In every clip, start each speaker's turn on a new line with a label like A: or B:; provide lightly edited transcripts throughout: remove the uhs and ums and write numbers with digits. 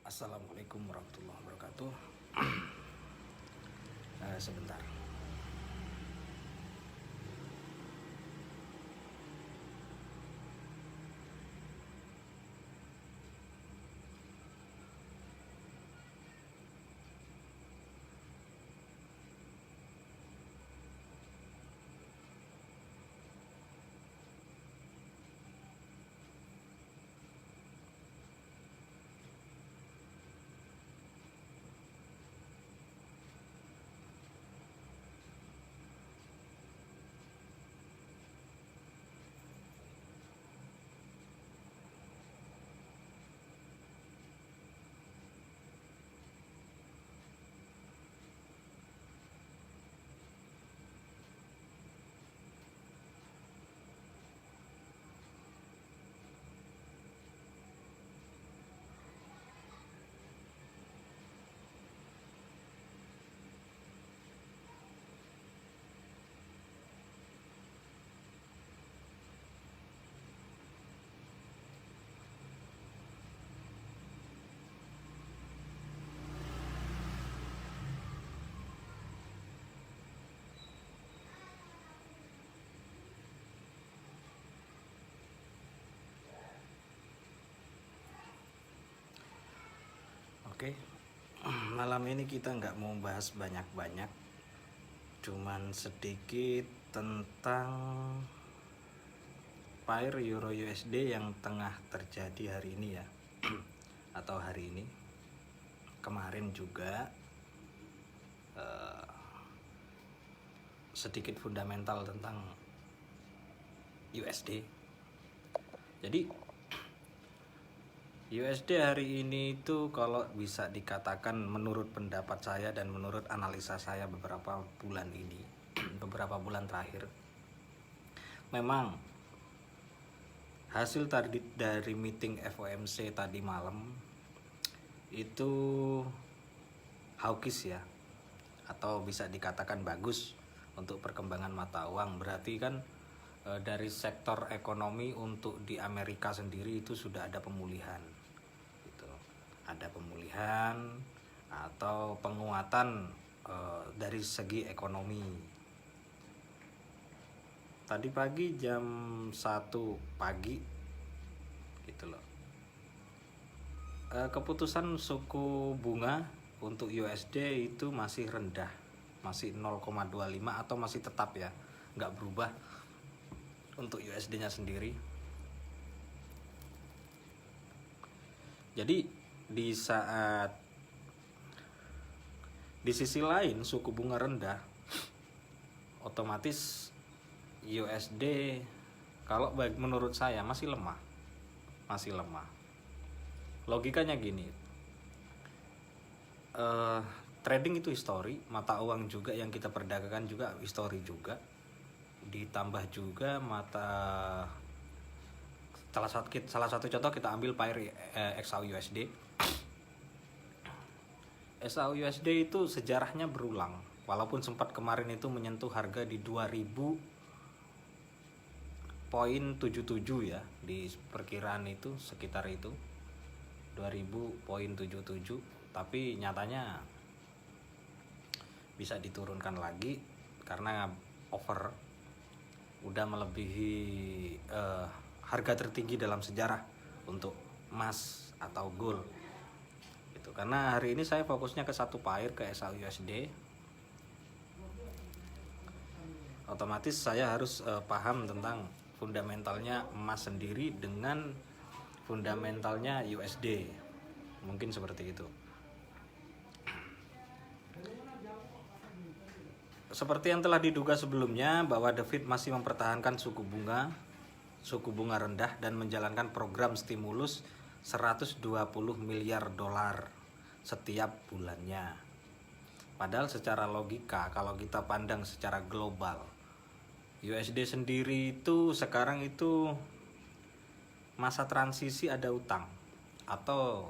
A: Assalamualaikum warahmatullahi wabarakatuh. Sebentar. Oke, malam ini kita nggak mau bahas banyak-banyak, cuman sedikit tentang pair Euro USD yang tengah terjadi hari ini ya, atau hari ini. Kemarin juga sedikit fundamental tentang USD. Jadi USD hari ini itu kalau bisa dikatakan menurut pendapat saya dan menurut analisa saya beberapa bulan ini, beberapa bulan terakhir, memang hasil tadi dari meeting FOMC tadi malam itu hawkish ya, atau bisa dikatakan bagus untuk perkembangan mata uang. Berarti kan dari sektor ekonomi untuk di Amerika sendiri itu sudah ada pemulihan gitu. Ada pemulihan atau penguatan dari segi ekonomi. Tadi pagi jam 1 pagi gitu loh, keputusan suku bunga untuk USD itu masih rendah, masih 0,25 atau masih tetap ya, nggak berubah untuk USD nya sendiri. Jadi di saat di sisi lain suku bunga rendah, otomatis USD kalau menurut saya masih lemah. Logikanya gini, trading itu histori, mata uang juga yang kita perdagangkan juga histori juga, ditambah juga salah satu contoh kita ambil pair XAU-USD. XAU-USD itu sejarahnya berulang, walaupun sempat kemarin itu menyentuh harga di 2000.77 ya, di perkiraan itu sekitar itu 2000.77, tapi nyatanya bisa diturunkan lagi karena over, udah melebihi harga tertinggi dalam sejarah untuk emas atau gold gitu. Karena hari ini saya fokusnya ke satu pair, ke XAU-USD. Otomatis saya harus paham tentang fundamentalnya emas sendiri dengan fundamentalnya USD, mungkin seperti itu. Seperti yang telah diduga sebelumnya bahwa The Fed masih mempertahankan suku bunga rendah dan menjalankan program stimulus 120 miliar dolar setiap bulannya. Padahal secara logika kalau kita pandang secara global, USD sendiri itu sekarang itu masa transisi, ada utang atau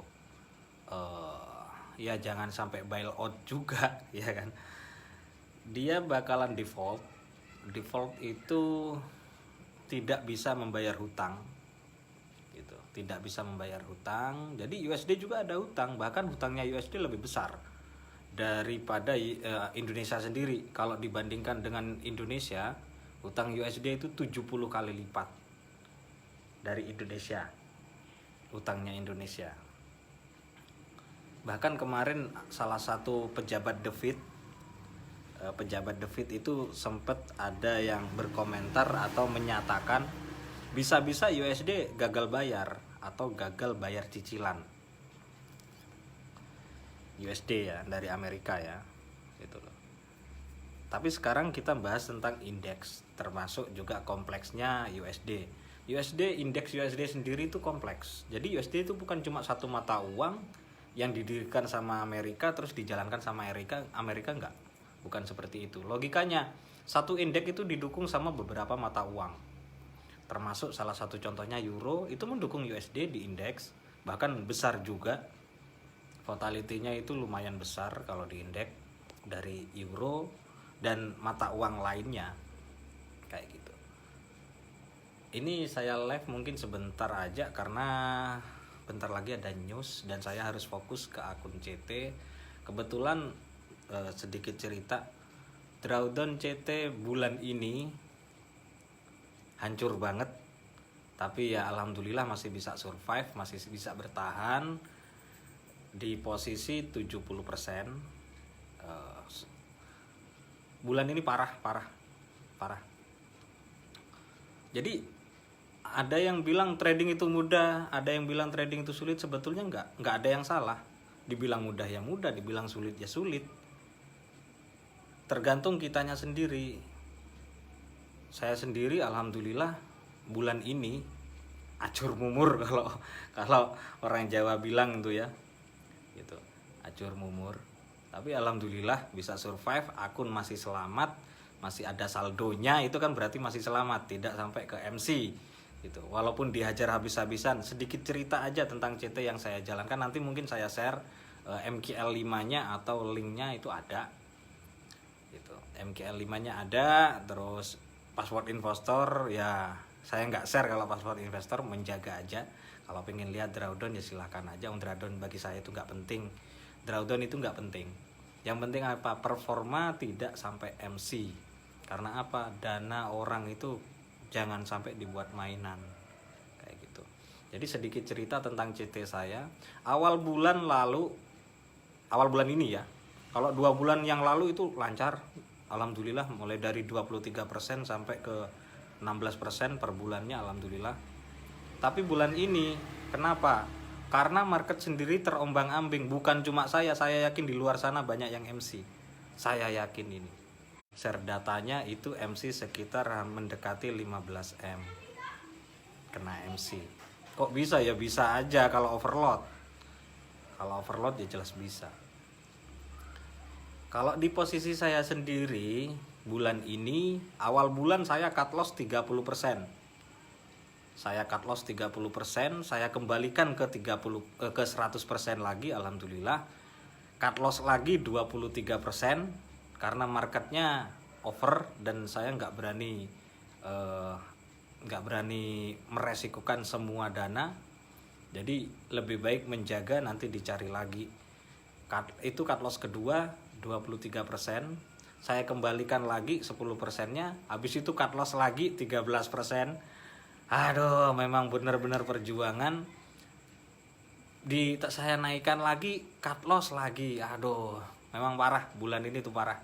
A: ya jangan sampai bailout juga ya kan. Dia bakalan default itu tidak bisa membayar hutang gitu. tidak bisa membayar hutang. Jadi USD juga ada hutang, bahkan hutangnya USD lebih besar daripada Indonesia sendiri. Kalau dibandingkan dengan Indonesia, hutang USD itu 70 kali lipat dari Indonesia, hutangnya Indonesia. Bahkan kemarin salah satu pejabat The Fed itu sempat ada yang berkomentar atau menyatakan bisa-bisa USD gagal bayar atau gagal bayar cicilan USD ya dari Amerika ya, gitu loh. Tapi sekarang kita bahas tentang indeks, termasuk juga kompleksnya USD. Indeks USD sendiri itu kompleks. Jadi USD itu bukan cuma satu mata uang yang didirikan sama Amerika terus dijalankan sama Amerika enggak. Bukan seperti itu. Logikanya, satu indeks itu didukung sama beberapa mata uang. Termasuk salah satu contohnya euro itu mendukung USD di indeks, bahkan besar juga. Volatility-nya itu lumayan besar kalau di indeks dari euro dan mata uang lainnya. Kayak gitu. Ini saya live mungkin sebentar aja karena bentar lagi ada news dan saya harus fokus ke akun CT. Kebetulan sedikit cerita, drawdown CT bulan ini hancur banget. Tapi ya alhamdulillah masih bisa survive, masih bisa bertahan di posisi 70%. Bulan ini parah. Jadi ada yang bilang trading itu mudah, ada yang bilang trading itu sulit. Sebetulnya nggak ada yang salah. Dibilang mudah ya mudah, dibilang sulit ya sulit. Tergantung kitanya sendiri. Saya sendiri alhamdulillah bulan ini acur mumur kalau orang Jawa bilang itu ya. Gitu. Acur mumur. Tapi alhamdulillah bisa survive, akun masih selamat, masih ada saldonya, itu kan berarti masih selamat, tidak sampai ke MC. Gitu. Walaupun dihajar habis-habisan. Sedikit cerita aja tentang CT yang saya jalankan, nanti mungkin saya share MQL 5-nya atau linknya itu ada gitu. MQL 5-nya ada, terus password investor ya saya nggak share. Kalau password investor menjaga aja, kalau pengen lihat drawdown ya silahkan aja. Drawdown bagi saya itu nggak penting, drawdown itu nggak penting. Yang penting apa? Performa tidak sampai MC. Karena apa? Dana orang itu jangan sampai dibuat mainan kayak gitu. Jadi sedikit cerita tentang CT saya. Awal bulan ini ya. Kalau 2 bulan yang lalu itu lancar, alhamdulillah, mulai dari 23% sampai ke 16% per bulannya, alhamdulillah. Tapi bulan ini kenapa? Karena market sendiri terombang-ambing. Bukan cuma saya yakin di luar sana banyak yang MC. Saya yakin ini. Share datanya itu MC sekitar mendekati 15M kena MC. Kok bisa ya? Bisa aja kalau overload. Kalau overload ya jelas bisa. Kalau di posisi saya sendiri bulan ini, awal bulan saya cut loss 30%. Saya cut loss 30%, saya kembalikan ke 100% lagi, alhamdulillah. Cut loss lagi 23% karena marketnya over dan saya nggak berani meresikukan semua dana. Jadi lebih baik menjaga, nanti dicari lagi. Itu cut loss kedua 23%. Saya kembalikan lagi 10%-nya, habis itu cut loss lagi 13%. Aduh, memang benar-benar perjuangan. Saya naikkan lagi, cut loss lagi. Aduh, memang parah, bulan ini tuh parah.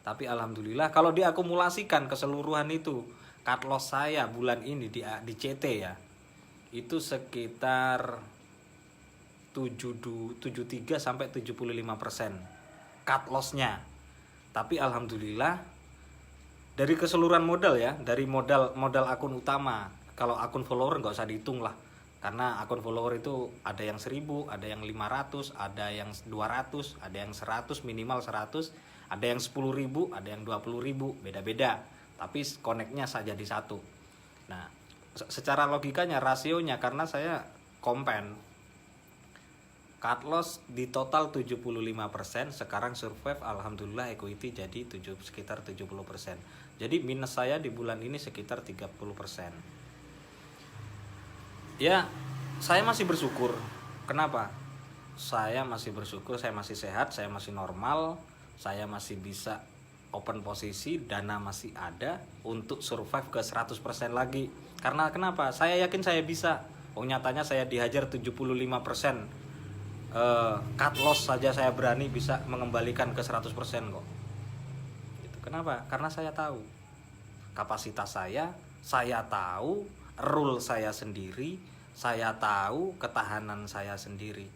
A: Tapi alhamdulillah kalau diakumulasikan keseluruhan itu, cut loss saya bulan ini di CT ya, itu sekitar 73 sampai 75% cut loss-nya. Tapi alhamdulillah dari keseluruhan modal ya, dari modal akun utama. Kalau akun follower nggak usah dihitung lah, karena akun follower itu ada yang 1000, ada yang 500, ada yang 200, ada yang 100, minimal 100, ada yang 10.000, ada yang 20.000, beda-beda. Tapi connect-nya saja di satu. Nah, secara logikanya, rasionya, karena saya kompen, cut loss di total 75%, sekarang survive, alhamdulillah equity jadi sekitar 70%. Jadi minus saya di bulan ini sekitar 30%. Ya, saya masih bersyukur. Kenapa? Saya masih bersyukur, saya masih sehat, saya masih normal, saya masih bisa open posisi, dana masih ada untuk survive ke 100% lagi. Karena kenapa? Saya yakin saya bisa. Oh, nyatanya saya dihajar 75%. Cut loss saja saya berani bisa mengembalikan ke 100% kok. Gitu. Kenapa? Karena saya tahu kapasitas saya tahu rule saya sendiri, saya tahu ketahanan saya sendiri.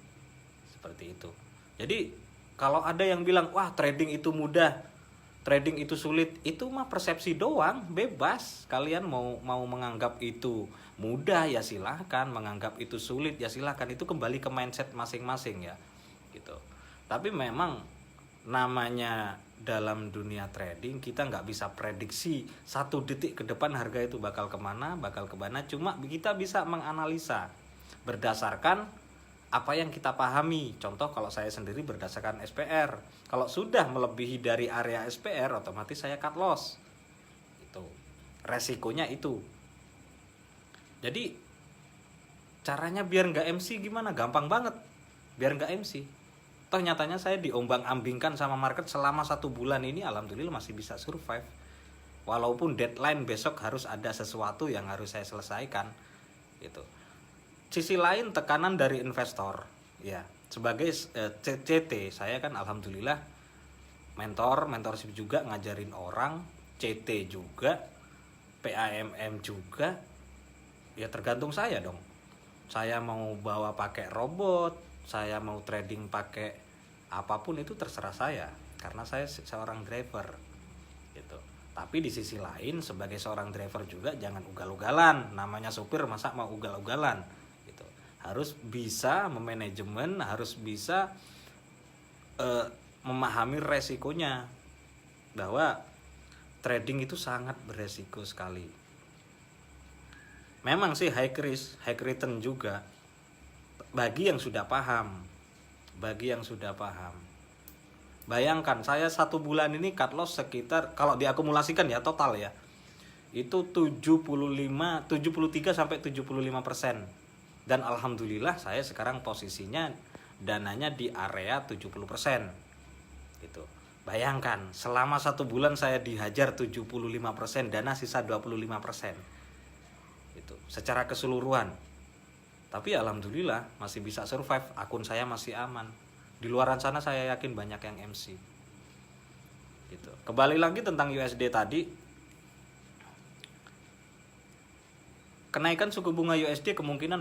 A: Seperti itu. Jadi kalau ada yang bilang wah trading itu mudah, trading itu sulit, itu mah persepsi doang, bebas. Kalian mau menganggap itu mudah ya silahkan, menganggap itu sulit ya silahkan, itu kembali ke mindset masing-masing ya gitu. Tapi memang namanya dalam dunia trading kita nggak bisa prediksi 1 detik ke depan harga itu bakal kemana, cuma kita bisa menganalisa berdasarkan apa yang kita pahami. Contoh kalau saya sendiri berdasarkan SPR, kalau sudah melebihi dari area SPR otomatis saya cut loss. Itu resikonya itu. Jadi caranya biar nggak MC gimana? Gampang banget. Biar nggak MC. Toh nyatanya saya diombang-ambingkan sama market selama 1 bulan ini, alhamdulillah masih bisa survive. Walaupun deadline besok harus ada sesuatu yang harus saya selesaikan. Gitu. Sisi lain tekanan dari investor, ya sebagai CT saya kan alhamdulillah mentorship juga, ngajarin orang, CT juga, PAMM juga, ya tergantung saya dong. Saya mau bawa pakai robot, saya mau trading pakai apapun itu terserah saya, karena saya seorang driver, gitu. Tapi di sisi lain sebagai seorang driver juga jangan ugal-ugalan, namanya supir masa mau ugal-ugalan. Harus bisa memanajemen, harus bisa memahami resikonya, bahwa trading itu sangat beresiko sekali. Memang sih high risk, high return juga bagi yang sudah paham. Bayangkan saya 1 bulan ini cut loss sekitar, kalau diakumulasikan ya total ya, itu 73-75%. Dan alhamdulillah saya sekarang posisinya dananya di area 70%. Gitu. Bayangkan selama 1 bulan saya dihajar 75%, dana sisa 25%. Itu secara keseluruhan. Tapi alhamdulillah masih bisa survive, akun saya masih aman. Di luaran sana saya yakin banyak yang MC. Gitu. Kembali lagi tentang USD tadi. Kenaikan suku bunga USD kemungkinan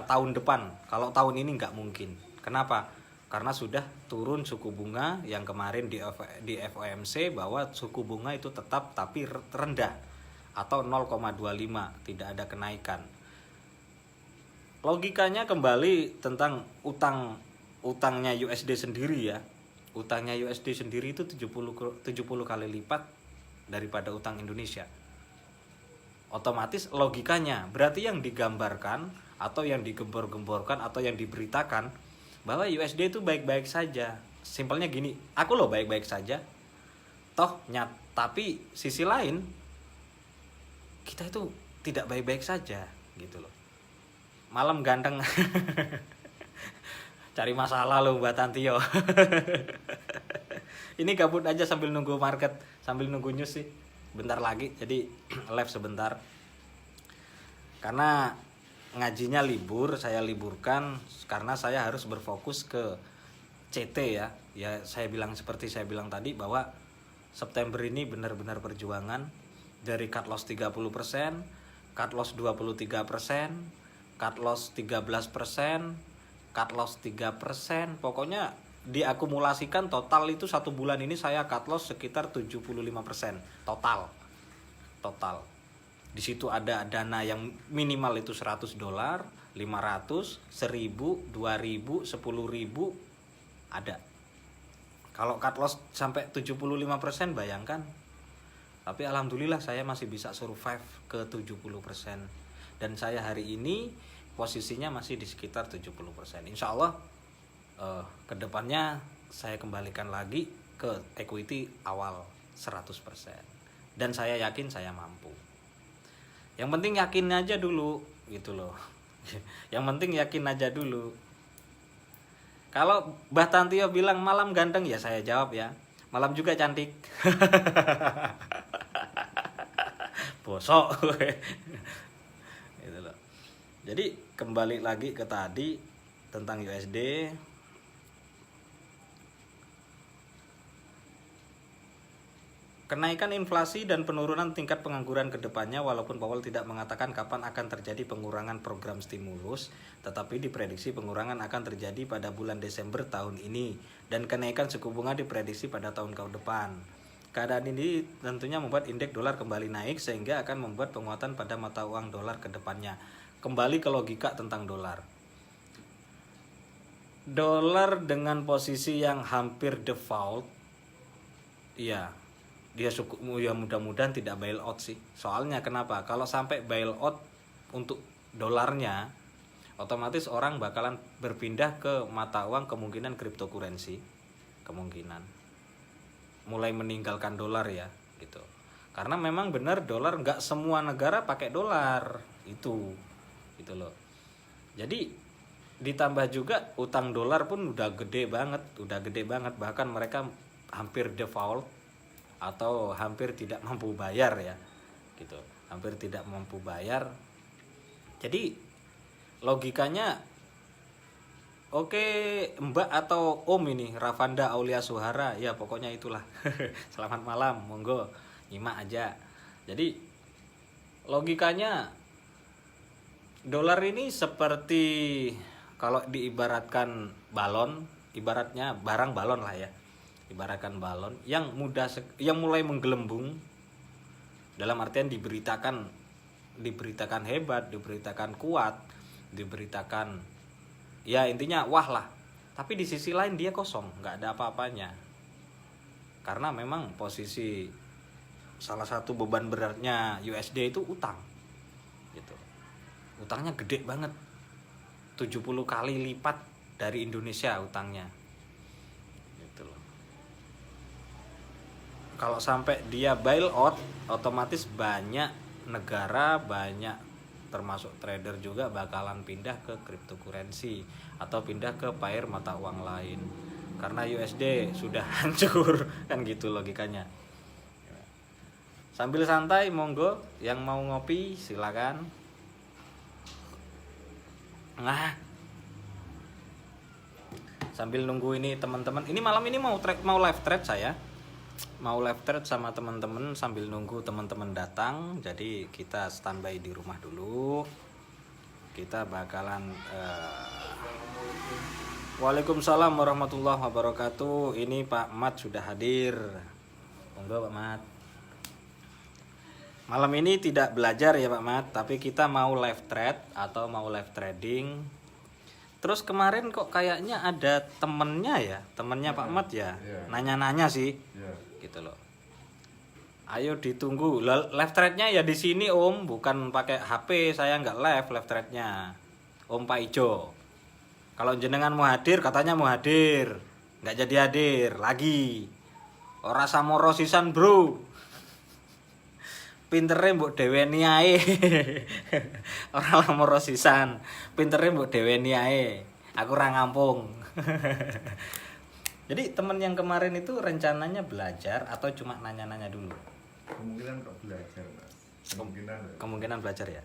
A: tahun depan. Kalau tahun ini nggak mungkin. Kenapa? Karena sudah turun suku bunga yang kemarin di FOMC, bahwa suku bunga itu tetap tapi rendah atau 0,25, tidak ada kenaikan. Logikanya kembali tentang utangnya USD sendiri ya. Utangnya USD sendiri itu 70 kali lipat daripada utang Indonesia. Otomatis logikanya berarti yang digambarkan atau yang digembor-gemborkan atau yang diberitakan bahwa USD itu baik-baik saja. Simpelnya gini, aku loh baik-baik saja. Tapi sisi lain kita itu tidak baik-baik saja gitu loh. Malam ganteng. Cari masalah loh Mbak Tantio. Ini gabut aja sambil nunggu market, sambil nunggu news sih. Bentar lagi, jadi live sebentar. Karena ngajinya libur, saya liburkan karena saya harus berfokus ke CT ya. Ya saya seperti saya bilang tadi, bahwa September ini benar-benar perjuangan. Dari cut loss 30%, cut loss 23%, cut loss 13%, cut loss 3%, pokoknya diakumulasikan total itu 1 bulan ini saya cut loss sekitar 75% total. Di situ ada dana yang minimal itu $100, 500, 1000, 2000, 10.000 ada. Kalau cut loss sampai 75% bayangkan. Tapi alhamdulillah saya masih bisa survive ke 70%. Dan saya hari ini posisinya masih di sekitar 70%. Insya Allah kedepannya saya kembalikan lagi ke equity awal 100%. Dan saya yakin saya mampu. Yang penting yakin aja dulu gitu loh. Yang penting yakin aja dulu. Kalau Mbah Tantio bilang malam ganteng, ya saya jawab ya, malam juga cantik. Bosok. Gitu loh. Jadi kembali lagi ke tadi tentang USD. Kenaikan inflasi dan penurunan tingkat pengangguran ke depannya, walaupun Powell tidak mengatakan kapan akan terjadi pengurangan program stimulus, tetapi diprediksi pengurangan akan terjadi pada bulan Desember tahun ini dan kenaikan suku bunga diprediksi pada tahun depan. Keadaan ini tentunya membuat indeks dolar kembali naik sehingga akan membuat penguatan pada mata uang dolar ke depannya. Kembali ke logika tentang dolar. Dolar dengan posisi yang hampir default, ya dia ya mudah-mudahan tidak bailout sih. Soalnya kenapa? Kalau sampai bailout untuk dolarnya, otomatis orang bakalan berpindah ke mata uang kemungkinan cryptocurrency, kemungkinan mulai meninggalkan dolar ya gitu. Karena memang benar dolar, nggak semua negara pakai dolar itu gitu loh. Jadi ditambah juga utang dolar pun udah gede banget, bahkan mereka hampir default atau hampir tidak mampu bayar ya gitu, hampir tidak mampu bayar. Jadi logikanya oke, Mbak atau Om ini Rafanda Aulia Suhara, ya pokoknya itulah. Selamat malam, monggo nyimak aja. Jadi logikanya dolar ini seperti kalau diibaratkan balon, ibaratnya barang balon lah ya. Ibaratkan balon yang mulai menggelembung, dalam artian diberitakan hebat, diberitakan kuat, diberitakan ya intinya wah lah. Tapi di sisi lain dia kosong, nggak ada apa-apanya. Karena memang posisi salah satu beban beratnya USD itu utang. Gitu. Utangnya gede banget. 70 kali lipat dari Indonesia utangnya. Kalau sampai dia bailout, otomatis banyak negara, banyak termasuk trader juga bakalan pindah ke cryptocurrency atau pindah ke pair mata uang lain. Karena USD sudah hancur, kan gitu logikanya. Sambil santai monggo, yang mau ngopi silakan. Nah, sambil nunggu ini teman-teman. Ini malam ini mau live trade saya. Mau live trade sama teman-teman sambil nunggu teman-teman datang. Jadi kita standby di rumah dulu. Kita bakalan Waalaikumsalam warahmatullahi wabarakatuh. Ini Pak Mat sudah hadir. Monggo Pak Mat. Malam ini tidak belajar ya Pak Mat, tapi kita mau live trade atau mau live trading. Terus kemarin kok kayaknya ada temennya Pak Mat ya, nanya-nanya sih, gitu loh. Ayo ditunggu, live trade-nya ya di sini Om, bukan pakai HP, saya nggak live trade-nya. Om Pak Ijo, kalau jenengan mau hadir, katanya mau hadir, nggak jadi hadir lagi. Ora samoro sisan bro, pintere mbok deweni ae. Ora lamoro sisan, pintere mbok deweni ae. Aku ora ngampung. Jadi teman yang kemarin itu rencananya belajar atau cuma nanya-nanya dulu?
B: Kemungkinan kok belajar, Mas.
A: Kemungkinan belajar ya.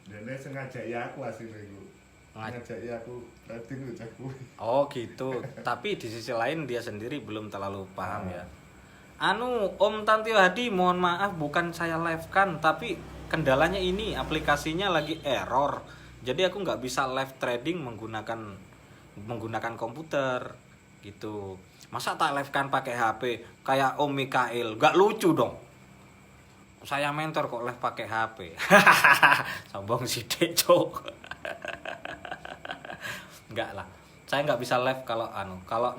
B: Dan dia sengaja ya aku aslinya itu. Ngajak ya aku trading ucap gue.
A: Oh gitu. Tapi di sisi lain dia sendiri belum terlalu paham ya. Om Tantio Hadi, mohon maaf bukan saya live kan, tapi kendalanya ini aplikasinya lagi error. Jadi aku nggak bisa live trading menggunakan komputer gitu. Masa tak live kan pakai HP kayak Om Mikael, nggak lucu dong. Saya mentor kok live pakai HP. Sombong sidik cok. Enggak lah. Saya nggak bisa live kalau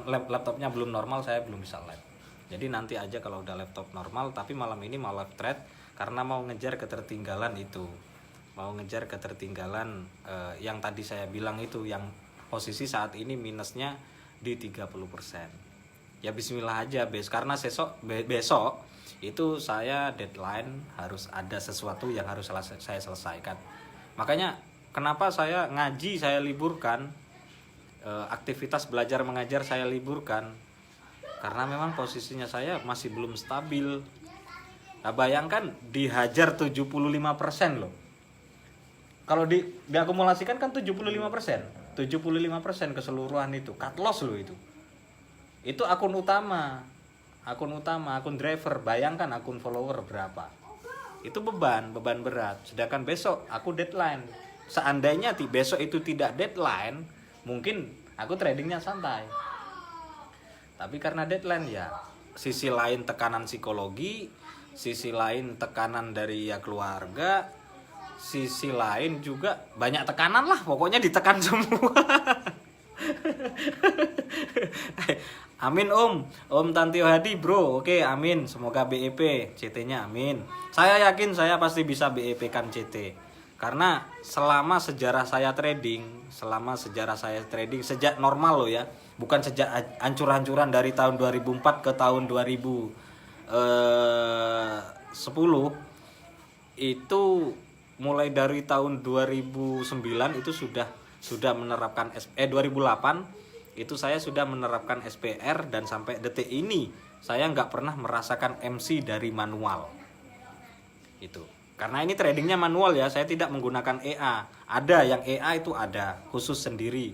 A: laptopnya belum normal, saya belum bisa live. Jadi nanti aja kalau udah laptop normal, tapi malam ini mau live trade karena mau ngejar ketertinggalan itu. Mau ngejar ketertinggalan yang tadi saya bilang itu, yang posisi saat ini minusnya di 30%. Ya bismillah aja, karena besok itu saya deadline, harus ada sesuatu yang harus saya selesaikan. Makanya kenapa saya ngaji saya liburkan, aktivitas belajar mengajar saya liburkan, karena memang posisinya saya masih belum stabil. Nah, bayangkan dihajar 75% loh. Kalau diakumulasikan kan 75%. 75% keseluruhan itu cut loss loh itu. Itu akun utama, akun driver. Bayangkan akun follower berapa. Itu beban berat. Sedangkan besok aku deadline. Seandainya besok itu tidak deadline, mungkin aku tradingnya santai. Tapi karena deadline ya, sisi lain tekanan psikologi, sisi lain tekanan dari ya keluarga, sisi lain juga banyak tekanan lah, pokoknya ditekan semua. Amin Om Tantio Hadi bro, oke amin, semoga BEP CT-nya amin. Saya yakin saya pasti bisa BEP kan CT. Karena selama sejarah saya trading, sejak normal loh ya, bukan sejak hancur-hancuran dari tahun 2004 ke tahun 2010, itu mulai dari tahun 2009 itu sudah menerapkan 2008 itu saya sudah menerapkan SPR, dan sampai detik ini saya nggak pernah merasakan MC dari manual itu. Karena ini tradingnya manual ya, saya tidak menggunakan EA. Ada yang EA itu ada khusus sendiri,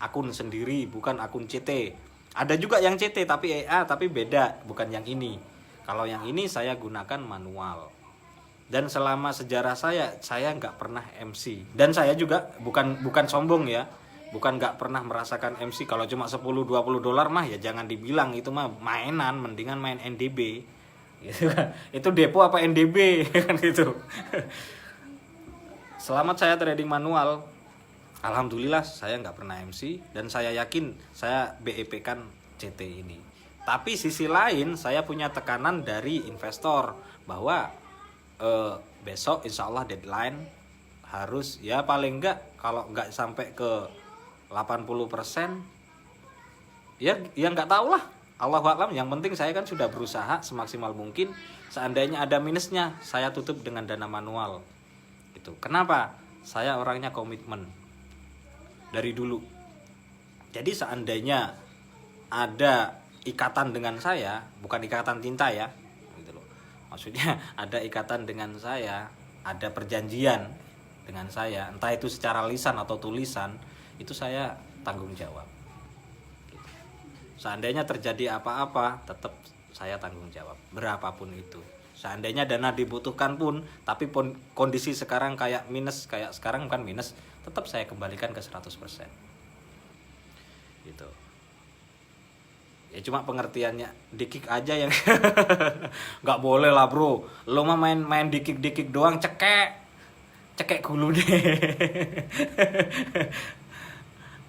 A: akun sendiri, bukan akun CT. Ada juga yang CT tapi EA, tapi beda, bukan yang ini. Kalau yang ini saya gunakan manual. Dan selama sejarah saya nggak pernah MC. Dan saya juga bukan sombong ya, bukan nggak pernah merasakan MC. Kalau cuma 10-20 dolar mah ya jangan dibilang, itu mah mainan, mendingan main NDB. Gitu kan. Itu depo apa NDB kan gitu. Selamat saya trading manual, alhamdulillah saya nggak pernah MC, dan saya yakin saya BEP kan CT ini. Tapi sisi lain saya punya tekanan dari investor bahwa besok insya Allah deadline harus ya paling enggak, kalau nggak sampai ke 80%, ya nggak tahu lah, Allahu a'lam. Yang penting saya kan sudah berusaha semaksimal mungkin. Seandainya ada minusnya, saya tutup dengan dana manual. Itu. Kenapa? Saya orangnya komitmen dari dulu. Jadi seandainya ada ikatan dengan saya, bukan ikatan cinta ya, gitu loh. Maksudnya ada ikatan dengan saya, ada perjanjian dengan saya, entah itu secara lisan atau tulisan, itu saya tanggung jawab. Seandainya terjadi apa-apa, tetap saya tanggung jawab, berapapun itu. Seandainya dana dibutuhkan pun, tapi kondisi sekarang kayak minus, kayak sekarang kan minus, tetap saya kembalikan ke 100%. Gitu. Ya cuma pengertiannya dikik aja yang nggak boleh lah bro. Lo mah main dikik doang, cekek gulu deh.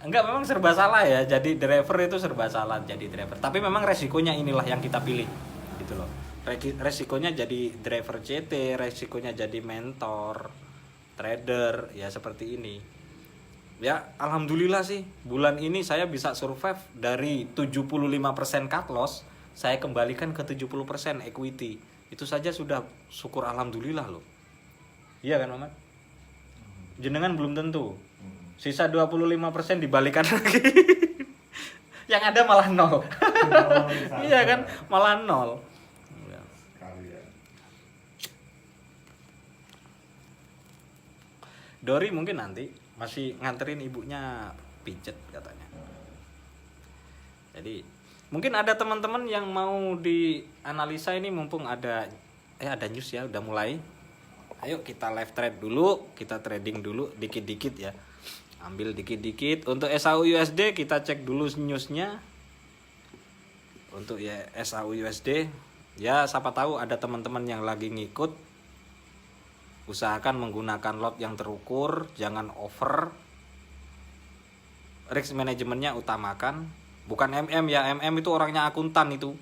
A: Enggak, memang serba salah ya. Jadi driver itu serba salah jadi driver. Tapi memang resikonya inilah yang kita pilih, gitu loh. Resikonya jadi driver CT, resikonya jadi mentor, trader, ya seperti ini. Ya alhamdulillah sih, bulan ini saya bisa survive dari 75% cut loss, saya kembalikan ke 70% equity. Itu saja sudah syukur alhamdulillah loh. Iya kan Mamat? Jenengan belum tentu. Sisa 25% dibalikan lagi. Yang ada malah 0. Iya kan, malah 0. Dori mungkin nanti masih nganterin ibunya pijet katanya. Jadi mungkin ada teman-teman yang mau dianalisa ini, mumpung ada news ya, udah mulai. Ayo kita live trade dulu, kita trading dulu dikit-dikit ya. Ambil dikit-dikit. Untuk SAU USD kita cek dulu newsnya. Untuk ya SAU USD, ya siapa tahu ada teman-teman yang lagi ngikut. Usahakan menggunakan lot yang terukur, jangan over. Risk manajemennya utamakan. Bukan MM ya, MM itu orangnya akuntan itu.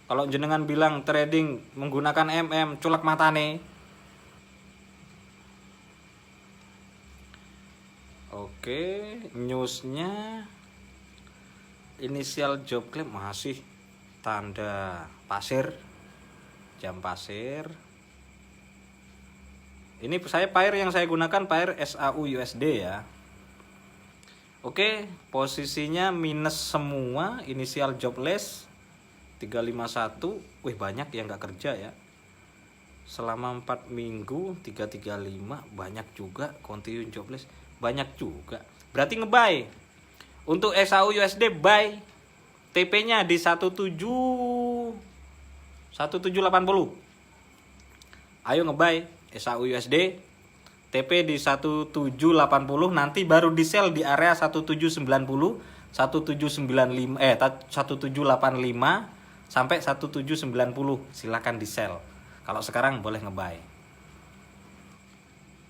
A: Kalau jenengan bilang trading menggunakan MM, culek matane. Oke, newsnya inisial job claim masih tanda pasir, jam pasir. Ini saya pair yang saya gunakan pair SAU USD ya. Oke, posisinya minus semua, inisial jobless 351. Wih, banyak yang nggak kerja ya. Selama 4 minggu 335, banyak juga. Continue jobless banyak juga. Berarti ngebuy. Untuk SAU USD buy. TP-nya di 1780. Ayo ngebuy SAU USD. TP di 1780, nanti baru di sell di area 1790, 1795 1785 sampai 1790. Silakan di sell. Kalau sekarang boleh ngebuy.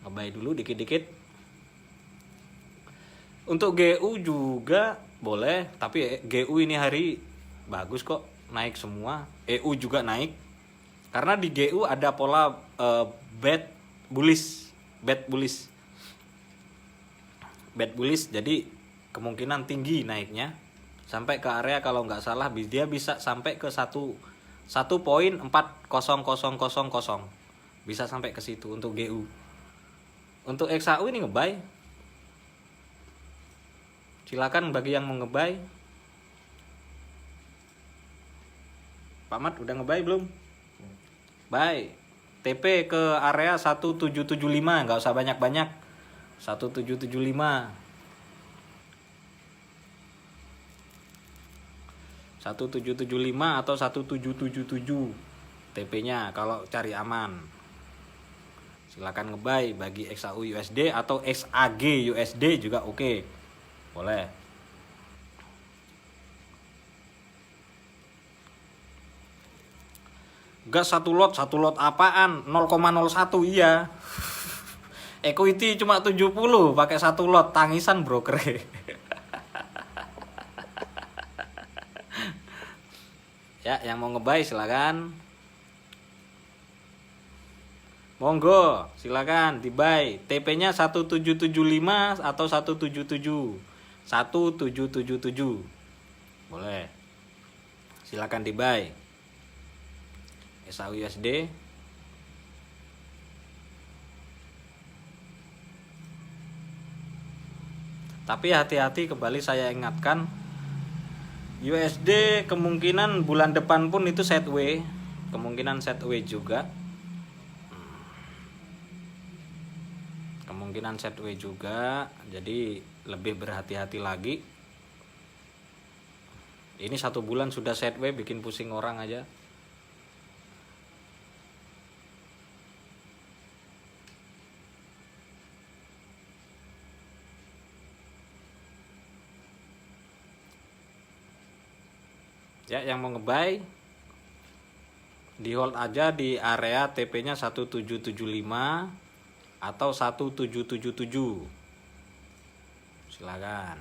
A: Ngebuy dulu dikit-dikit. Untuk GU juga boleh, tapi GU ini hari bagus kok, naik semua. EU juga naik. Karena di GU ada pola bad bullish, jadi kemungkinan tinggi naiknya sampai ke area, kalau nggak salah dia bisa sampai ke 1.40000, bisa sampai ke situ untuk GU. Untuk XAU ini ngebuy. Silakan bagi yang mau ngebuy. Pak Mat udah ngebuy belum? Buy. TP ke area 1775, nggak usah banyak-banyak. 1775. 1775 atau 1777 TP-nya kalau cari aman. Silakan ngebuy bagi XAU USD atau XAG USD juga oke. Boleh. Gas satu lot apaan? 0,01 iya. Equity cuma 70 pakai satu lot, tangisan broker. Ya, yang mau ngebuy silakan. Monggo, silakan di-buy. TP-nya 1775 atau 177. 1777. Boleh. Silakan di-buy. SAU USD. Tapi hati-hati, kembali saya ingatkan, USD kemungkinan bulan depan pun itu sideways, kemungkinan sideways juga. Kemungkinan sideways juga, jadi lebih berhati-hati lagi. Ini 1 bulan sudah sideways, bikin pusing orang aja. Ya, yang mau ngebuy di hold aja di area TP-nya 1775 atau 1777. Silakan.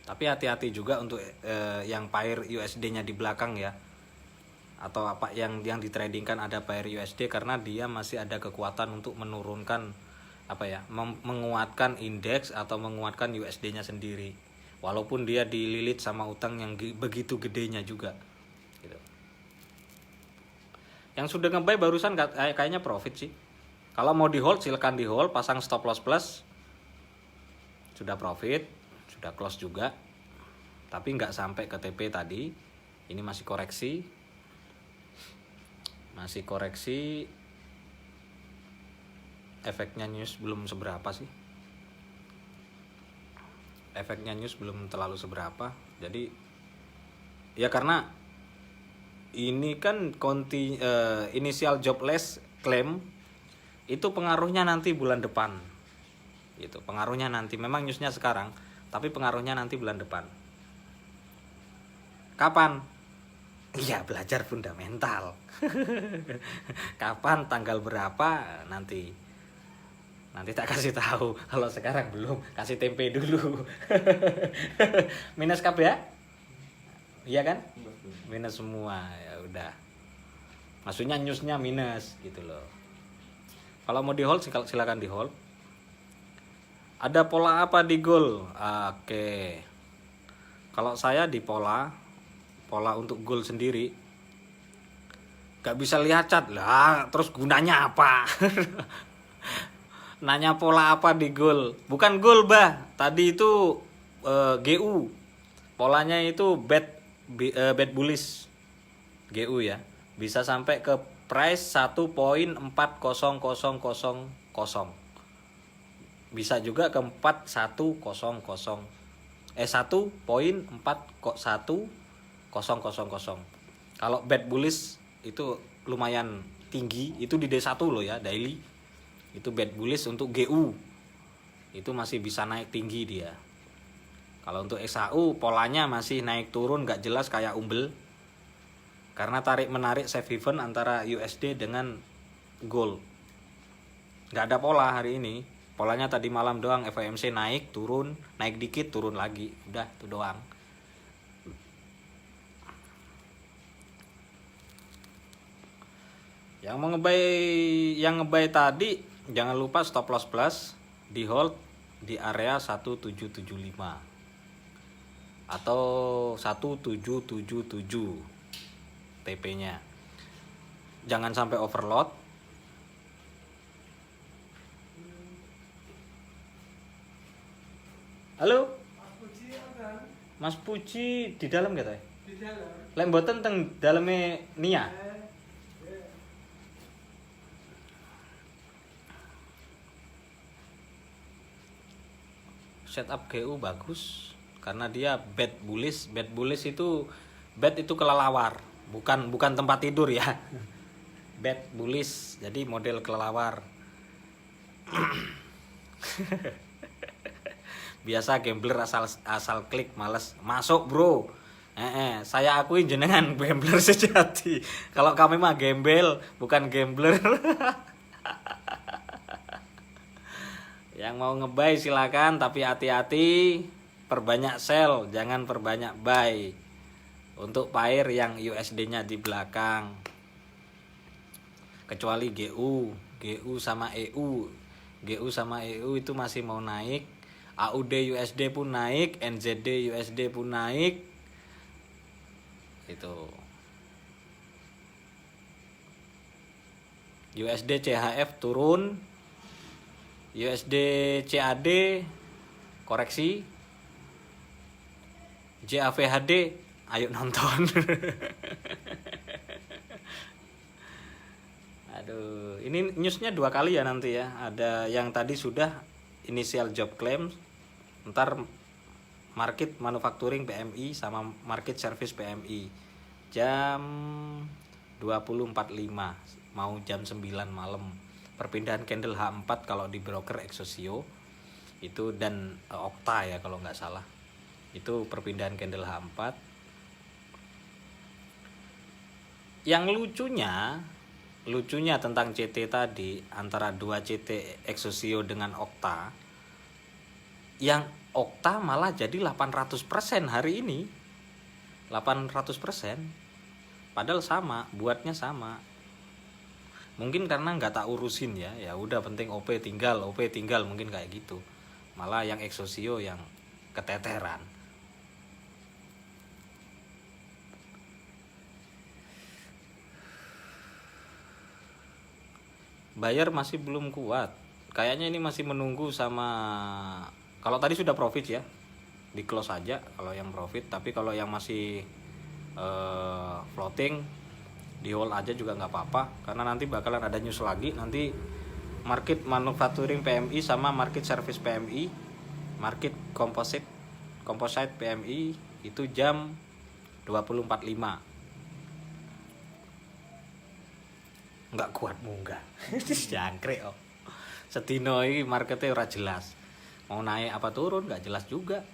A: Tapi hati-hati juga untuk yang pair USD-nya di belakang ya. Atau apa yang ditradingkan ada pair USD, karena dia masih ada kekuatan untuk menurunkan menguatkan indeks atau menguatkan USD-nya sendiri, walaupun dia dililit sama utang yang begitu gedenya juga gitu. Yang sudah ngebuy barusan kayaknya profit sih. Kalau mau di hold silakan di hold, pasang stop loss plus. Sudah profit, sudah close juga, tapi nggak sampai ke TP tadi. Ini masih koreksi, efeknya news belum seberapa sih. Efeknya news belum terlalu seberapa. Jadi ya karena ini kan initial jobless claim itu pengaruhnya nanti bulan depan. Gitu. Pengaruhnya nanti, memang newsnya sekarang, tapi pengaruhnya nanti bulan depan. Kapan? Iya, belajar fundamental. Kapan, tanggal berapa nanti tak kasih tahu. Kalau sekarang belum, kasih tempe dulu. Minus KB ya? Iya kan? Minus semua, ya udah. Maksudnya newsnya minus gitu loh. Kalau mau di hold silakan di hold. Ada pola apa di gold? Oke. Kalau saya di pola untuk gold sendiri Gak bisa lihat chart lah, terus gunanya apa? Nanya pola apa di goal? Bukan goal bah, tadi itu GU. Polanya itu bet bullish GU ya. Bisa sampai ke price 1.40000. Bisa juga ke 4100. 1.41000. Kalau bet bullish itu lumayan tinggi, itu di D1 loh ya, daily. Itu bet bullish untuk GU. Itu masih bisa naik tinggi dia. Kalau untuk XAU polanya masih naik turun gak jelas kayak umbel. Karena tarik menarik safe haven antara USD dengan gold. Gak ada pola hari ini. Polanya tadi malam doang, FOMC naik, turun, naik dikit, turun lagi. Udah, itu doang. Yang ngebay tadi jangan lupa stop loss plus di hold di area 1775 atau 1777 TP-nya. Jangan sampai overload. Halo? Mas Puji di dalam gak, Teh? Di dalam. Lek mboten teng daleme Nia. Setup GU bagus karena dia bet bullish. Bet bullish itu bet itu kelelawar, bukan tempat tidur ya. Bet bullish, jadi model kelelawar. Biasa gambler asal klik males masuk, bro. Saya akui jenengan gambler sejati. Kalau kami mah gembel, bukan gambler. Yang mau nge-buy silakan, tapi hati-hati, perbanyak sell, jangan perbanyak buy. Untuk pair yang USD-nya di belakang. Kecuali GU sama EU. GU sama EU itu masih mau naik. AUD USD pun naik, NZD USD pun naik. Itu. USD CHF turun. USD CAD koreksi. JAVHD ayo nonton. Aduh, ini newsnya 2 kali ya nanti ya. Ada yang tadi sudah initial job claim, ntar market manufacturing PMI sama market service PMI jam 20.45 mau jam 9 malam. Perpindahan candle H4 kalau di broker Exosio itu, dan Okta ya kalau nggak salah, itu perpindahan candle H4. Yang lucunya tentang CT tadi, antara 2 CT Exosio dengan Okta, yang Okta malah jadi 800% hari ini. 800%, padahal sama, buatnya sama. Mungkin karena nggak tak urusin ya udah penting OP tinggal mungkin kayak gitu. Malah yang Exosio yang keteteran. Buyer masih belum kuat. Kayaknya ini masih menunggu sama, kalau tadi sudah profit ya, di close aja kalau yang profit. Tapi kalau yang masih floating, di hold aja juga nggak apa-apa, karena nanti bakalan ada news lagi. Nanti market manufacturing PMI sama market service PMI, market composite PMI itu jam 20.45. Nggak kuat munggah. Jangkrik oh. Sedino ini marketnya ora jelas, mau naik apa turun nggak jelas juga.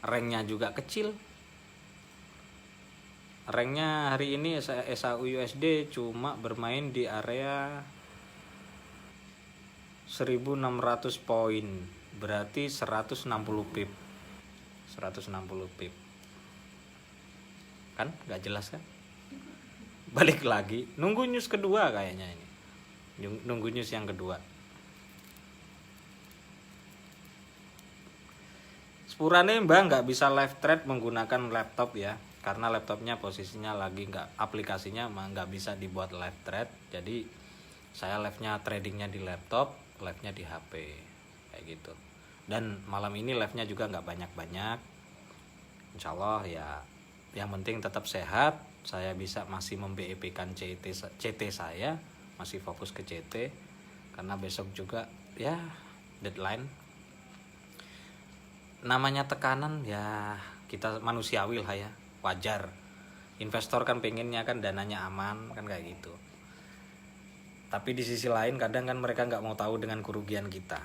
A: Ranknya juga kecil. Ranknya hari ini SAU USD cuma bermain di area 1600 poin, berarti 160 pip. 160 pip. Kan nggak jelas kan? Balik lagi, nunggu news kedua kayaknya ini. Nunggu news yang kedua. Sepurane Mbak nggak bisa live trade menggunakan laptop ya. karena laptopnya posisinya lagi aplikasinya nggak bisa dibuat live trade, jadi saya live-nya tradingnya di laptop, live-nya di HP kayak gitu. Dan malam ini live-nya juga nggak banyak-banyak, insya Allah ya. Yang penting tetap sehat, saya bisa masih mem-BEP-kan CT saya, masih fokus ke CT karena besok juga ya deadline. Namanya tekanan ya kita manusiawi lah ya, wajar. Investor kan pengennya kan dananya aman kan kayak gitu. Tapi di sisi lain kadang kan mereka nggak mau tahu dengan kerugian kita.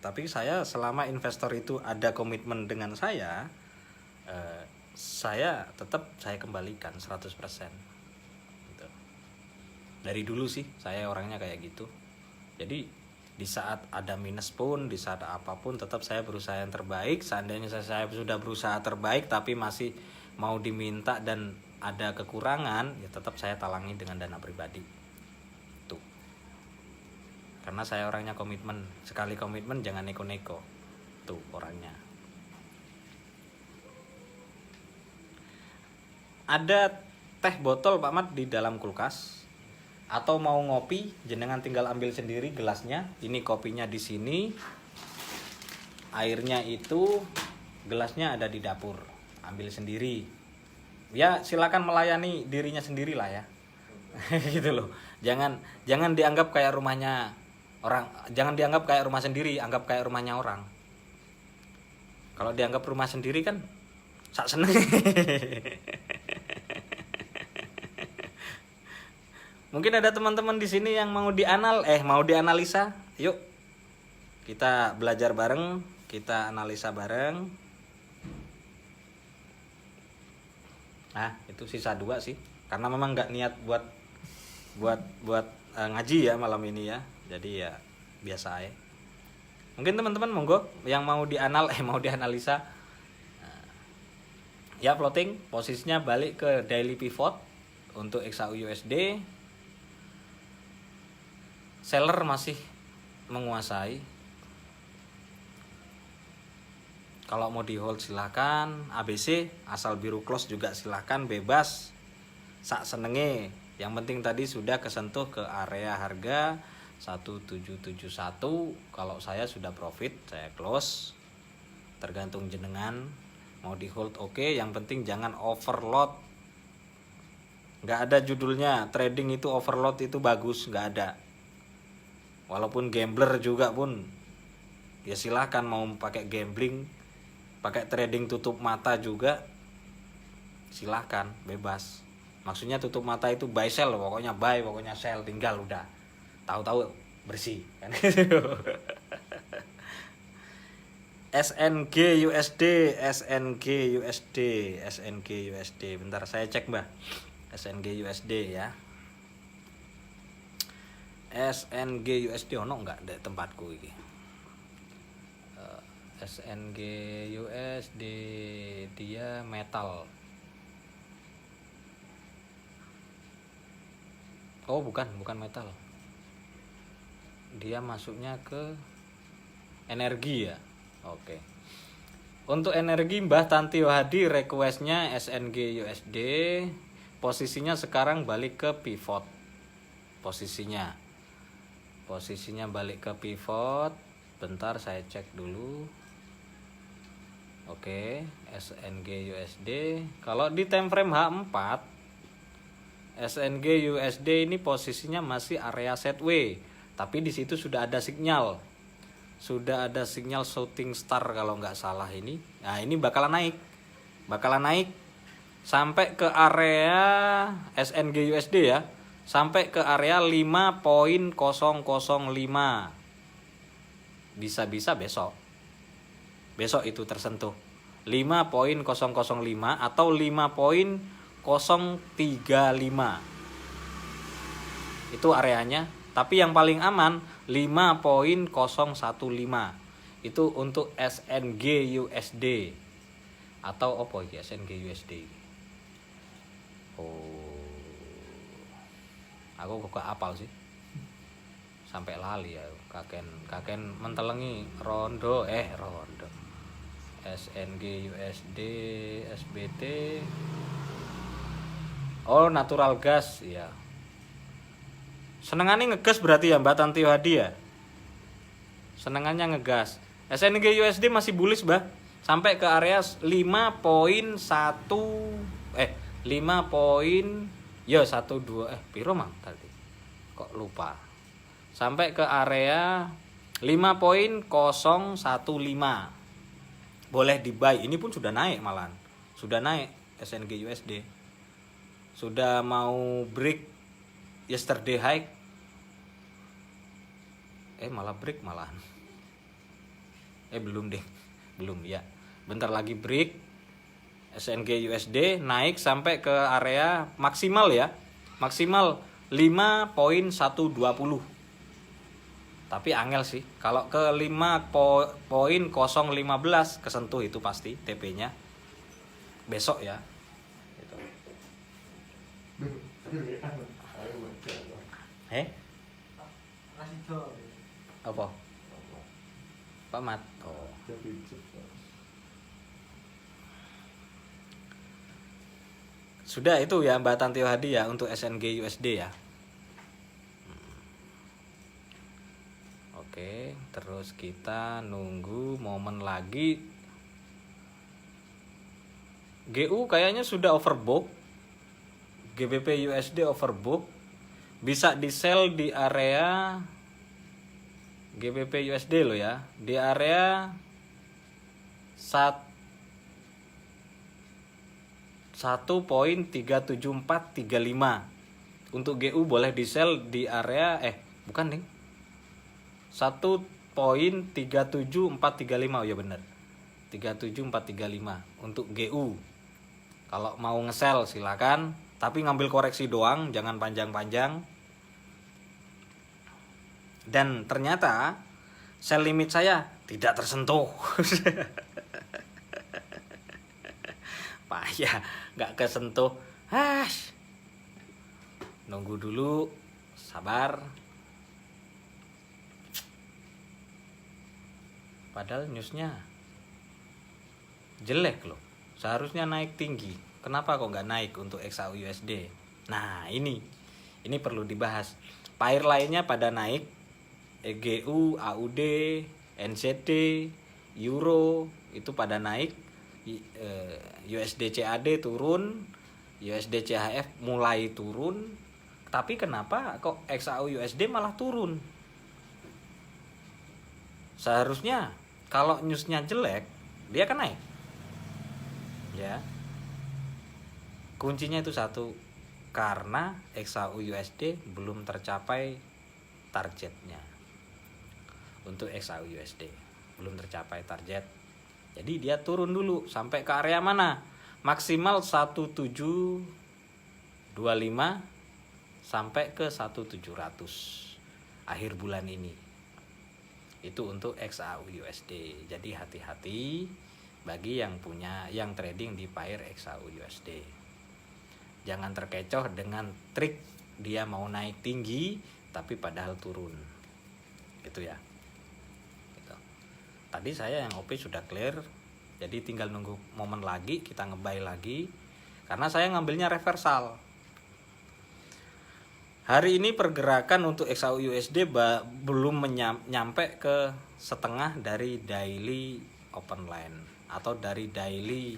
A: Tapi saya selama investor itu ada komitmen dengan saya tetap saya kembalikan 100%. Gitu. Dari dulu sih saya orangnya kayak gitu. Jadi di saat ada minus pun, di saat apapun tetap saya berusaha yang terbaik. Seandainya saya sudah berusaha terbaik tapi masih mau diminta dan ada kekurangan, ya tetap saya talangi dengan dana pribadi. Tuh. Karena saya orangnya komitmen, sekali komitmen jangan neko-neko. Tuh orangnya. Ada teh botol Pak Mat di dalam kulkas. Atau mau ngopi, jenengan tinggal ambil sendiri gelasnya. Ini kopinya di sini. Airnya itu, gelasnya ada di dapur. Ambil sendiri. Ya silakan melayani dirinya sendiri lah ya. Gitu loh. Jangan dianggap kayak rumahnya orang, jangan dianggap kayak rumah sendiri, anggap kayak rumahnya orang. Kalau dianggap rumah sendiri kan sak seneng. Mungkin ada teman-teman di sini yang mau dianalisa. Yuk. Kita belajar bareng, kita analisa bareng. Nah, itu sisa 2 sih. Karena memang nggak niat buat ngaji ya malam ini ya. Jadi ya biasa aja. Mungkin teman-teman monggo yang mau dianalisa. Ya floating, posisinya balik ke daily pivot untuk XAU-USD. Seller masih menguasai. Kalau mau di hold silakan, ABC asal biru close juga silakan, bebas. Sak senenge. Yang penting tadi sudah kesentuh ke area harga 1771. Kalau saya sudah profit, saya close. Tergantung jenengan mau di hold oke, yang penting jangan overload. Nggak ada judulnya trading itu overload itu bagus, nggak ada. Walaupun gambler juga pun ya silahkan mau pakai gambling, pakai trading tutup mata juga silahkan, bebas. Maksudnya tutup mata itu buy sell, pokoknya buy, pokoknya sell, tinggal udah tahu-tahu bersih kan. SNG USD, bentar saya cek Mbah. SNG USD ya. SNG USD ono enggak di tempatku iki? SNG USD dia metal. Oh, bukan metal. Dia masuknya ke energi ya. Oke. Untuk energi Mbah Tantio Hadi requestnya SNG USD. Posisinya sekarang balik ke pivot. Posisinya balik ke pivot. Bentar saya cek dulu. Oke, SNG USD. Kalau di time frame H4 SNG USD ini posisinya masih area sideways, tapi di situ sudah ada sinyal. Shooting star kalau nggak salah ini. Nah, ini bakalan naik sampai ke area SNG USD ya. Sampai ke area 5.005. Bisa besok itu tersentuh 5.005 atau 5.035. Itu areanya, tapi yang paling aman 5.015. Itu untuk SNG USD. Atau apa iki SNG USD? Aku kok apal sih. Sampai lali ya, kaken mentelengi rondo. SNG USD SBT. Oh, natural gas ya. Senengannya ngegas berarti ya Mbak Tanti Hadi ya. Senengannya ngegas. SNG USD masih bullish, Mbak. Sampai ke area 5.1 piro mang tadi. Kok lupa. Sampai ke area 5.015. Boleh di buy. Ini pun sudah naik malahan. Sudah naik SNG USD. Sudah mau break yesterday high. Malah break malahan. Belum deh. Belum ya. Bentar lagi break. SNG USD naik sampai ke area maksimal ya. Maksimal 5.120. Tapi angel sih. Kalau ke 5.015 kesentuh itu pasti TP-nya. Besok ya. Gitu. Apa? Pak Mat. Oh. Sudah itu ya Mbak Tanti Hadi ya untuk SNG USD ya. Oke, terus kita nunggu momen lagi. GU kayaknya sudah overbook. GBP USD overbook. Bisa di sell di area GBP USD lo ya, di area 1.37435. Untuk GU boleh di sell di area bukan ding, 1.37435. Oh ya benar, 37435 untuk GU. Kalau mau nge-sell silakan, tapi ngambil koreksi doang, jangan panjang-panjang. Dan ternyata sell limit saya tidak tersentuh. Payah, nggak kesentuh. Nunggu dulu, sabar. Padahal newsnya jelek loh. Seharusnya naik tinggi. Kenapa kok nggak naik untuk XAU USD? Nah ini perlu dibahas. Pair lainnya pada naik. EGU, AUD, NZD, Euro itu pada naik. USD CAD turun, USD CHF mulai turun. Tapi kenapa kok XAU USD malah turun? Seharusnya kalau newsnya jelek, dia akan naik. Ya. Kuncinya itu satu, karena XAU USD belum tercapai targetnya. Untuk XAU USD belum tercapai target. Jadi dia turun dulu sampai ke area mana? Maksimal 1725 sampai ke 1700 akhir bulan ini. Itu untuk XAU USD. Jadi hati-hati bagi yang trading di pair XAU USD. Jangan terkecoh dengan trik dia mau naik tinggi tapi padahal turun. Gitu ya. Gitu. Tadi saya yang OP sudah clear. Jadi tinggal nunggu momen lagi, kita nge-buy lagi. Karena saya ngambilnya reversal. Hari ini pergerakan untuk XAU USD belum nyampe ke setengah dari daily open line atau dari daily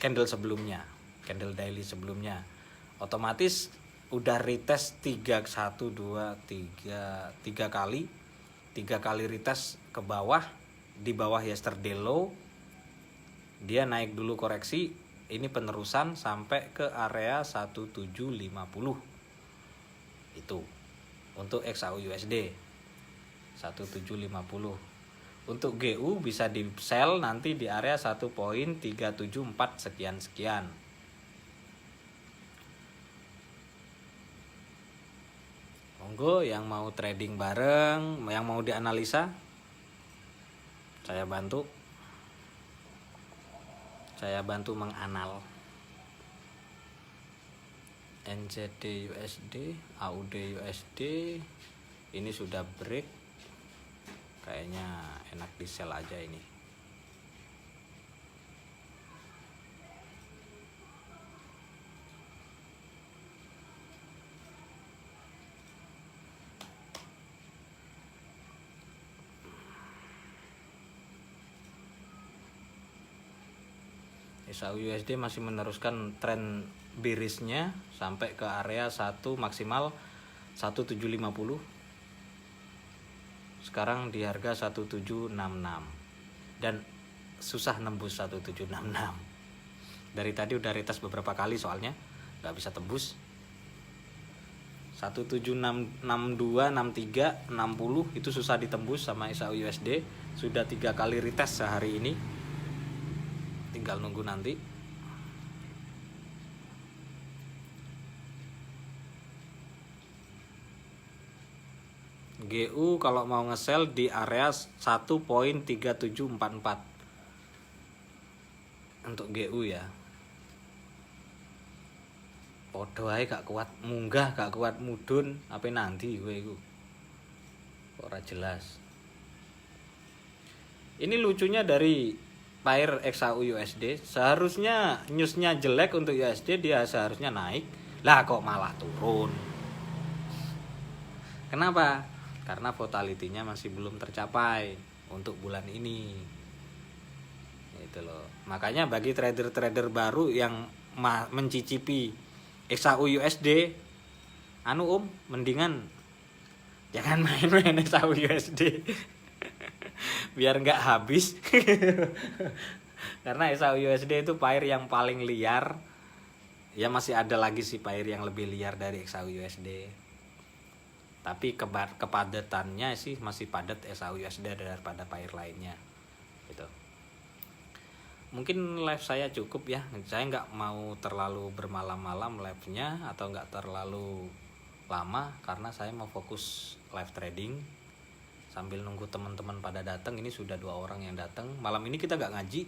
A: candle sebelumnya, candle daily sebelumnya. Otomatis udah retest 3 kali retest ke bawah, di bawah yesterday low. Dia naik dulu koreksi, ini penerusan sampai ke area 1750. Itu untuk XAU USD 1750. Untuk GU bisa di sell nanti di area 1.374 sekian. Monggo yang mau trading bareng, yang mau dianalisa, saya bantu menganal. NZD USD, AUD USD ini sudah break, kayaknya enak di sell aja ini. SAU USD masih meneruskan tren bearishnya sampai ke area 1 maksimal 1750. Sekarang di harga 1766 dan susah nembus 1766. Dari tadi udah retest beberapa kali soalnya nggak bisa tembus. 1762, 63, 60 itu susah ditembus sama SAU USD. Sudah 3 kali retest sehari ini. Tinggal nunggu nanti. GU kalau mau nge-sell di area 1.3744 untuk GU ya. Podo ae gak kuat munggah, gak kuat mudun, apa nanti kowe iku. Ora jelas. Ini lucunya dari pair XAU USD, seharusnya newsnya jelek untuk USD, dia seharusnya naik. Lah kok malah turun. Kenapa? Karena volatility-nya masih belum tercapai untuk bulan ini. Itu loh. Makanya bagi trader-trader baru yang mencicipi XAU USD, mendingan jangan main-main XAU USD. Biar nggak habis. Karena XAU USD itu pair yang paling liar. Ya masih ada lagi sih pair yang lebih liar dari XAU USD. Tapi kepadatannya sih masih padat SAU USD daripada pair lainnya gitu. Mungkin live saya cukup ya, saya nggak mau terlalu bermalam-malam live-nya atau nggak terlalu lama karena saya mau fokus live trading sambil nunggu teman-teman pada datang. Ini sudah 2 orang yang datang. Malam ini kita nggak ngaji,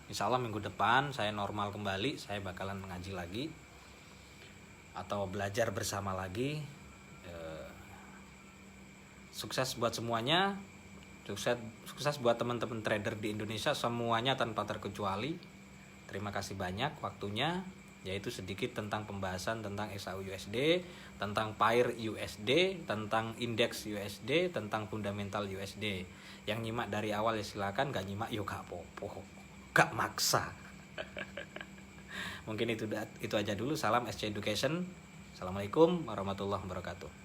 A: insya Allah minggu depan saya normal kembali, saya bakalan mengaji lagi atau belajar bersama lagi. Sukses buat semuanya, sukses buat teman-teman trader di Indonesia semuanya tanpa terkecuali. Terima kasih banyak waktunya, yaitu sedikit tentang pembahasan tentang SAU USD, tentang pair USD, tentang indeks USD, tentang fundamental USD. Yang nyimak dari awal ya silakan, gak nyimak yuk gak apa-apa, gak maksa. Mungkin itu aja dulu. Salam SC Education. Assalamualaikum warahmatullahi wabarakatuh.